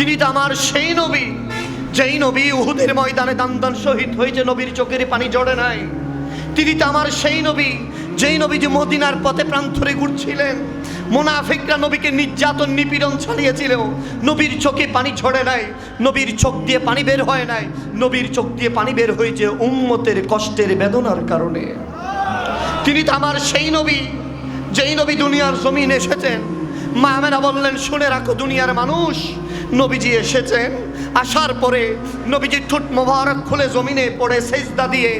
তিনি তো আমার সেই নবী, যেই নবী উহুদের ময়দানে দান শহীদ হয়েছে, নবীর চোখের পানি ঝরে নাই। তিনি তো আমার সেই নবী, যেই নবী যে মদিনার পথে প্রান্তরে ঘুরছিলেন, মুনাফিকরা নবীকে নির্যাতন নিপীড়ন চালিয়েছিল, নবীর চোখে পানি ঝরে নাই, নবীর চোখ দিয়ে পানি বের হয় নাই, নবীর চোখ দিয়ে পানি বের হয়েছে উম্মতের কষ্টের বেদনার কারণে। তিনি তো আমার সেই নবী, যেই নবী দুনিয়ার জমিন এসেছেন। মা আমেনা বললেন, শুনে রাখো দুনিয়ার মানুষ, নবীজি এসেছেন, আসার পরে নবীজি ঠোঁট মোবারক খুলে জমিনে পড়ে সেজদা দিয়ে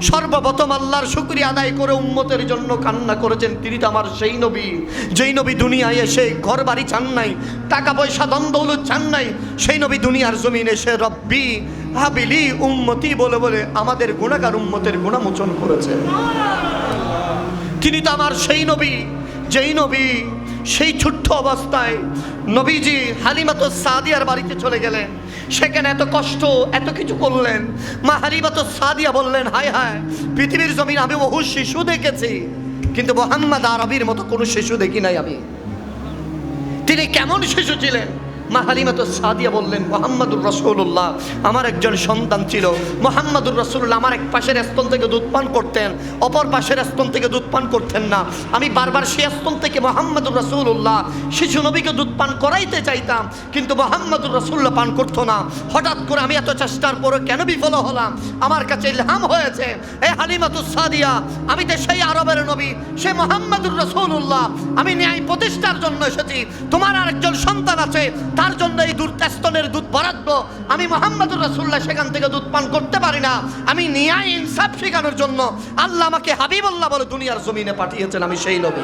সর্বপ্রথম আল্লাহর শুকরিয়া আদায় করে উম্মতের জন্য কান্না করেছেন। তিনি তো আমার সেই নবী, যেই নবী দুনিয়ায় এসে ঘর বাড়ি চান নাই, টাকা পয়সা ধন দৌলত চান নাই। সেই নবী দুনিয়ার জমিন এসে রব্বি হাবিলি উম্মতি বলে বলে আমাদের গুনাহগার উম্মতের গুনাহ মোচন করেছেন। তিনি তো আমার সেই নবী, যেই নবী সেই ছোট্ট অবস্থায় নবীজি হালিমাতুস সাদিয়ার বাড়িতে চলে গেলেন, সেখানে এত কষ্ট এত কিছু করলেন। মা হালিমাতুস সাদিয়া বললেন, হায় হায়, পৃথিবীর জমিন আমি বহু শিশু দেখেছি, কিন্তু মুহাম্মদ আরবীর মতো কোনো শিশু দেখি নাই আমি। তিনি কেমন শিশু ছিলেন? মা হালিমাতুস সাদিয়া বললেন, মুহাম্মাদুর রাসূলুল্লাহ আমার একজন সন্তান ছিল। মুহাম্মাদুর রাসূলুল্লাহ আমার এক পাশের স্তন থেকে দুধ পান করতেন, অপর পাশের স্তন থেকে দুধ পান করতেন না। আমি বারবার সেই স্তন থেকে মুহাম্মাদুর রাসূলুল্লাহ শিশু নবীকে দুধ পান করাইতে চাইতাম, কিন্তু মুহাম্মাদুর রাসূলুল্লাহ পান করতো না। হঠাৎ করে আমি এত চেষ্টার পরে কেন বিফল হলাম? আমার কাছে ইলহাম হয়েছে, এ হালিমাতুস সাদিয়া, আমি তো সেই আরবের নবী, সে মুহাম্মাদুর রাসূলুল্লাহ, আমি ন্যায় প্রতিষ্ঠার জন্য এসেছি। তোমার আরেকজন সন্তান আছে, তার জন্য এই স্তনের দুধ বরাদ্দ। আমি মুহাম্মাদুর রাসূলুল্লাহ সেখান থেকে দুধ পান করতে পারি না। আমি ন্যায় ইনসাফ শেখানোর জন্য আল্লাহ আমাকে হাবিবুল্লাহ বলে দুনিয়ার জমিনে পাঠিয়েছেন। আমি সেই নবী।